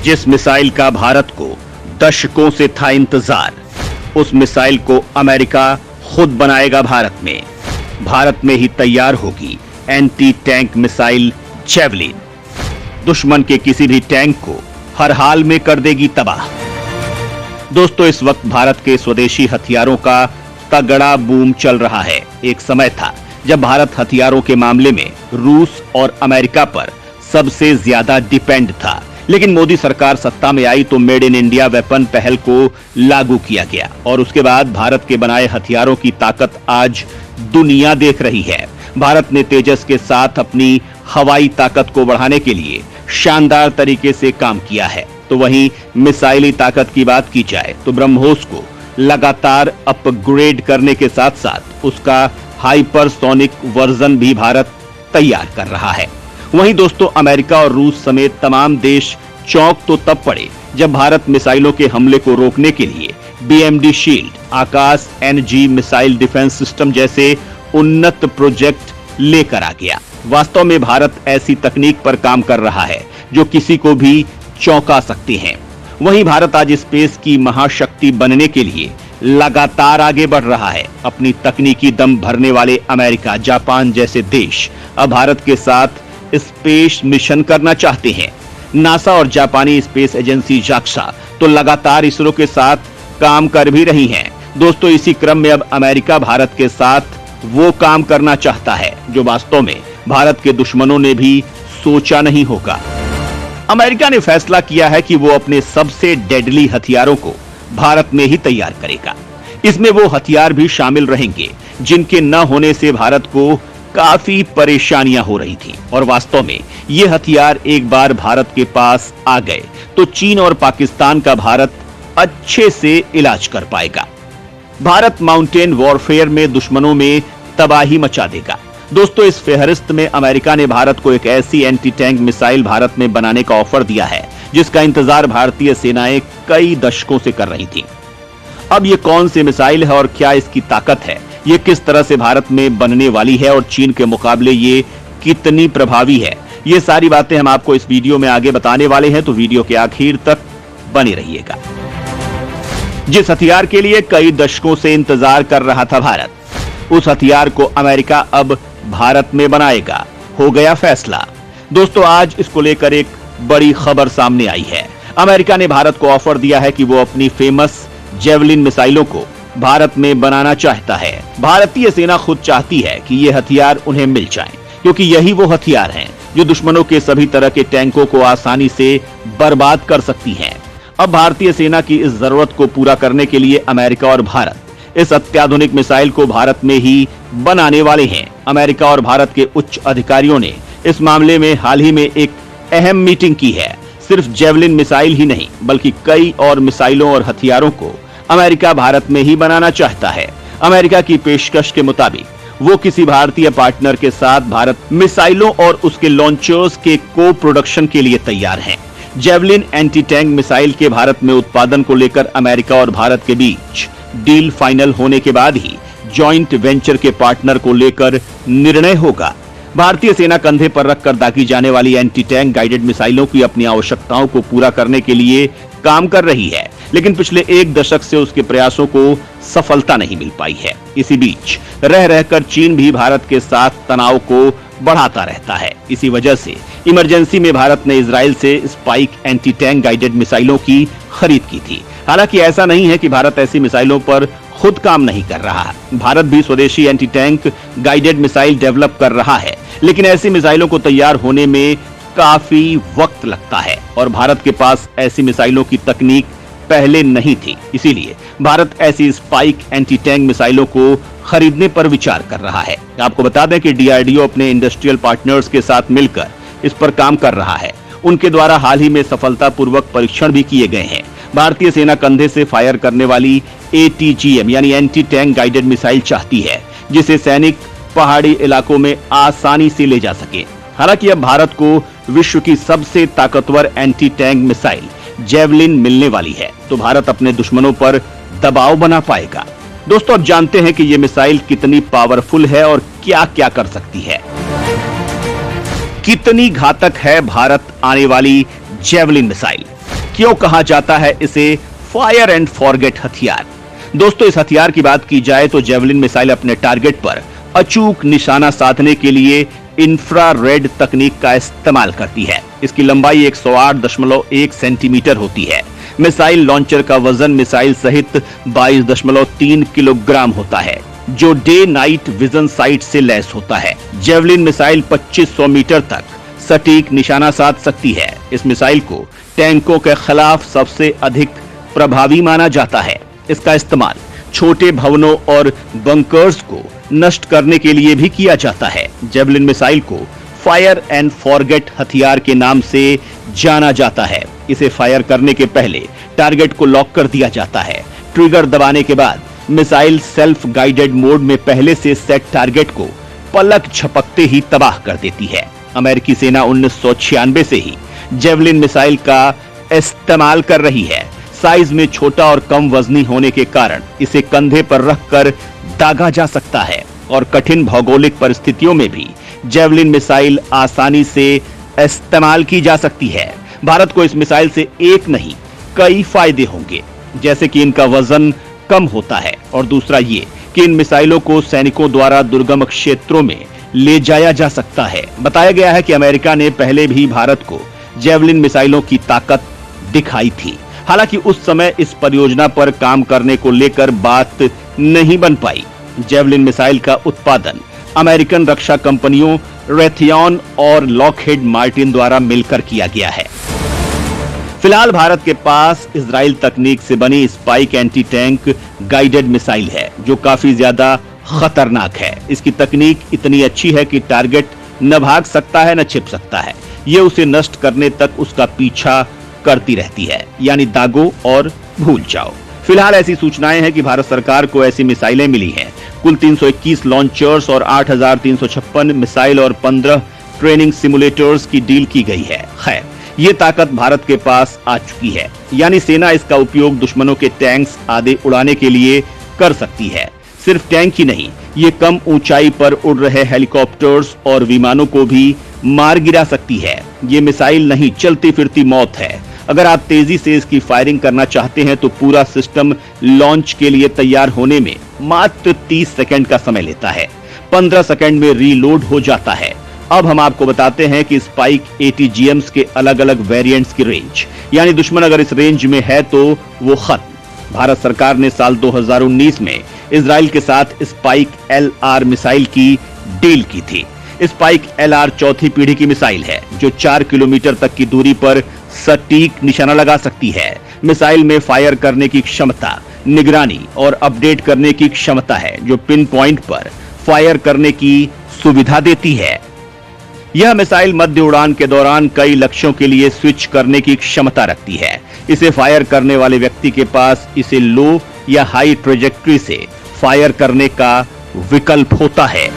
जिस मिसाइल का भारत को दशकों से था इंतजार, उस मिसाइल को अमेरिका खुद बनाएगा। भारत में ही तैयार होगी एंटी टैंक मिसाइल जेवलिन। दुश्मन के किसी भी टैंक को हर हाल में कर देगी तबाह। दोस्तों, इस वक्त भारत के स्वदेशी हथियारों का तगड़ा बूम चल रहा है। एक समय था जब भारत हथियारों के मामले में रूस और अमेरिका पर सबसे ज्यादा डिपेंड था, लेकिन मोदी सरकार सत्ता में आई तो मेड इन इंडिया वेपन पहल को लागू किया गया और उसके बाद भारत के बनाए हथियारों की ताकत आज दुनिया देख रही है। भारत ने तेजस के साथ अपनी हवाई ताकत को बढ़ाने के लिए शानदार तरीके से काम किया है। तो वहीं मिसाइली ताकत की बात की जाए तो ब्रह्मोस को लगातार अपग्रेड करने के साथ साथ उसका हाइपरसोनिक वर्जन भी भारत तैयार कर रहा है। वहीं दोस्तों, अमेरिका और रूस समेत तमाम देश चौंक तो तब पड़े जब भारत मिसाइलों के हमले को रोकने के लिए BMD शील्ड, आकाश एनर्जी मिसाइल डिफेंस सिस्टम जैसे उन्नत प्रोजेक्ट लेकर आ गया। वास्तव में भारत ऐसी तकनीक पर काम कर रहा है जो किसी को भी चौंका सकती है। वहीं भारत आज स्पेस की महाशक्ति बनने के लिए लगातार आगे बढ़ रहा है। अपनी तकनीकी दम भरने वाले अमेरिका, जापान जैसे देश अब भारत के साथ स्पेस मिशन करना चाहते हैं। नासा और जापानी स्पेस एजेंसी जाक्सा तो लगातार इसरो के साथ काम कर भी रही हैं। दोस्तों, इसी क्रम में अब अमेरिका भारत के साथ वो काम करना चाहता है जो वास्तव में भारत के दुश्मनों ने भी सोचा नहीं होगा। अमेरिका ने फैसला किया है कि वो अपने सबसे डेडली हथियारों को भारत में ही तैयार करेगा। इसमें वो हथियार भी शामिल रहेंगे जिनके न होने से भारत को काफी परेशानियां हो रही थी और वास्तव में ये हथियार एक बार भारत के पास आ गए तो चीन और पाकिस्तान का भारत अच्छे से इलाज कर पाएगा। भारत माउंटेन वॉरफेयर में दुश्मनों में तबाही मचा देगा। दोस्तों, इस फेहरिस्त में अमेरिका ने भारत को एक ऐसी एंटी टैंक मिसाइल भारत में बनाने का ऑफर दिया है जिसका इंतजार भारतीय सेनाएं कई दशकों से कर रही थी। अब ये कौन सी मिसाइल है और क्या इसकी ताकत है, ये किस तरह से भारत में बनने वाली है और चीन के मुकाबले ये कितनी प्रभावी है, ये सारी बातें हम आपको इस वीडियो में आगे बताने वाले हैं, तो वीडियो के आखिर तक बने रहिएगा। जिस हथियार के लिए कई दशकों से इंतजार कर रहा था भारत, उस हथियार को अमेरिका अब भारत में बनाएगा। हो गया फैसला। दोस्तों, आज इसको लेकर एक बड़ी खबर सामने आई है। अमेरिका ने भारत को ऑफर दिया है कि वो अपनी फेमस जेवलिन मिसाइलों को भारत में बनाना चाहता है। भारतीय सेना खुद चाहती है कि ये हथियार उन्हें मिल जाएं, क्योंकि यही वो हथियार हैं जो दुश्मनों के सभी तरह के टैंकों को आसानी से बर्बाद कर सकती हैं। अब भारतीय सेना की इस जरूरत को पूरा करने के लिए अमेरिका और भारत इस अत्याधुनिक मिसाइल को भारत में ही बनाने वाले हैं। अमेरिका और भारत के उच्च अधिकारियों ने इस मामले में हाल ही में एक अहम मीटिंग की है। सिर्फ जेवलिन मिसाइल ही नहीं बल्कि कई और मिसाइलों और हथियारों को अमेरिका भारत में ही बनाना चाहता है। अमेरिका की पेशकश के मुताबिक वो किसी भारतीय पार्टनर के साथ भारत मिसाइलों और उसके लॉन्चर्स के को प्रोडक्शन के लिए तैयार हैं। जेवलिन एंटी टैंक मिसाइल के भारत में उत्पादन को लेकर अमेरिका और भारत के बीच डील फाइनल होने के बाद ही जॉइंट वेंचर के पार्टनर को लेकर निर्णय होगा। भारतीय सेना कंधे पर रखकर दागी जाने वाली एंटी टैंक गाइडेड मिसाइलों की अपनी आवश्यकताओं को पूरा करने के लिए काम कर रही है, लेकिन पिछले एक दशक से उसके प्रयासों को सफलता नहीं मिल पाई है। इसी बीच रह रहकर चीन भी भारत के साथ तनाव को बढ़ाता रहता है। इसी वजह से इमरजेंसी में भारत ने इजराइल से स्पाइक एंटी टैंक गाइडेड मिसाइलों की खरीद की थी। हालांकि ऐसा नहीं है कि भारत ऐसी मिसाइलों पर खुद काम नहीं कर रहा। भारत भी स्वदेशी anti tank guided missile develop कर रहा है, लेकिन ऐसी मिसाइलों को तैयार होने में काफी वक्त लगता है और भारत के पास ऐसी मिसाइलों की तकनीक पहले नहीं थी। इसीलिए भारत ऐसी स्पाइक एंटी टैंक मिसाइलों को खरीदने पर विचार कर रहा है। आपको बता दें कि DRDO अपने इंडस्ट्रियल पार्टनर्स के साथ मिलकर इस पर काम कर रहा है। उनके द्वारा हाल ही में सफलतापूर्वक परीक्षण भी किए गए हैं। भारतीय सेना कंधे से फायर करने वाली ATGM यानी एंटी टैंक गाइडेड मिसाइल चाहती है, जिसे सैनिक पहाड़ी इलाकों में आसानी से ले जा सके। हालांकि अब भारत को विश्व की सबसे ताकतवर एंटी टैंक मिसाइल जेवलिन मिलने वाली है, तो भारत अपने दुश्मनों पर दबाव बना पाएगा। दोस्तों, अब जानते हैं कि यह मिसाइल कितनी पावरफुल है और क्या क्या कर सकती है। कितनी घातक है भारत आने वाली जेवलिन मिसाइल। क्यों कहा जाता है इसे फायर एंड फॉरगेट हथियार? दोस्तों, इस हथियार की बात की जाए तो जेवलिन मिसाइल अपने टारगेट पर अचूक निशाना साधने के लिए इंफ्रारेड तकनीक का इस्तेमाल करती है। इसकी लंबाई 108.1 सेंटीमीटर होती है। मिसाइल लॉन्चर का वजन मिसाइल सहित 22.3 किलोग्राम होता है, जो डे नाइट विजन साइट से लैस होता है। जेवलिन मिसाइल 2500 मीटर तक सटीक निशाना साध सकती है। इस मिसाइल को टैंकों के खिलाफ सबसे अधिक प्रभावी माना जाता है। इसका इस्तेमाल छोटे भवनों और बंकर्स को नष्ट करने के लिए भी किया जाता है। जेवलिन मिसाइल को फायर एंड फॉरगेट हथियार के नाम से जाना जाता है। इसे फायर करने के पहले टारगेट को लॉक कर दिया जाता है। ट्रिगर दबाने के बाद मिसाइल सेल्फ गाइडेड मोड में पहले से सेट टारगेट को पलक झपकते ही तबाह कर देती है। अमेरिकी सेना 1996 से ही जेवलिन मिसाइल का इस्तेमाल कर रही है। साइज में छोटा और कम वजनी होने के कारण इसे कंधे पर रखकर दागा जा सकता है और कठिन भौगोलिक परिस्थितियों में भी जेवलिन मिसाइल आसानी से इस्तेमाल की जा सकती है। भारत को इस मिसाइल से एक नहीं कई फायदे होंगे, जैसे कि इनका वजन कम होता है और दूसरा ये कि इन मिसाइलों को सैनिकों द्वारा दुर्गम क्षेत्रों में ले जाया जा सकता है। बताया गया है कि अमेरिका ने पहले भी भारत को जेवलिन मिसाइलों की ताकत दिखाई थी। हालांकि उस समय इस परियोजना पर काम करने को लेकर बात नहीं बन पाई। जेवलिन मिसाइल का उत्पादन अमेरिकन रक्षा कंपनियों रेथियॉन और लॉकहीड मार्टिन द्वारा मिलकर किया गया है। फिलहाल भारत के पास इजराइल तकनीक से बनी spike anti tank guided missile है, जो काफी ज्यादा खतरनाक है। इसकी तकनीक इतनी अच्छी है कि टारगेट न भाग सकता है न छिप सकता है। ये उसे नष्ट करने तक उसका पीछा करती रहती है, यानी दागो और भूल जाओ। फिलहाल ऐसी सूचनाएं हैं कि भारत सरकार को ऐसी मिसाइलें मिली हैं। कुल 321 लॉन्चर्स और 8,356 मिसाइल और 15 ट्रेनिंग सिमुलेटर्स की डील की गई है। खैर, ये ताकत भारत के पास आ चुकी है, यानी सेना इसका उपयोग दुश्मनों के टैंक्स आदि उड़ाने के लिए कर सकती है। सिर्फ टैंक ही नहीं, ये कम ऊंचाई पर उड़ रहे हेलीकॉप्टर्स और विमानों को भी मार गिरा सकती है। ये मिसाइल नहीं, चलती फिरती मौत है। अगर आप तेजी से इसकी फायरिंग करना चाहते हैं तो पूरा सिस्टम लॉन्च के लिए तैयार होने में मात्र 30 सेकंड का समय लेता है। 15 सेकंड में रीलोड हो जाता है। अब हम आपको बताते हैं कि स्पाइक ATGMs के अलग अलग वेरिएंट्स की रेंज, यानी दुश्मन अगर इस रेंज में है तो वो खत्म। भारत सरकार ने साल 2019 में इजराइल के साथ स्पाइक LR मिसाइल की डील की थी। स्पाइक LR चौथी पीढ़ी की मिसाइल है, जो 4 किलोमीटर तक की दूरी पर सटीक निशाना लगा सकती है। मिसाइल में फायर करने की क्षमता, निगरानी और अपडेट करने की क्षमता है, जो पिन पॉइंट पर फायर करने की सुविधा देती है। यह मिसाइल मध्य उड़ान के दौरान कई लक्ष्यों के लिए स्विच करने की क्षमता रखती है। इसे फायर करने वाले व्यक्ति के पास इसे लो या हाई ट्रेजेक्ट्री से फायर करने का विकल्प होता है।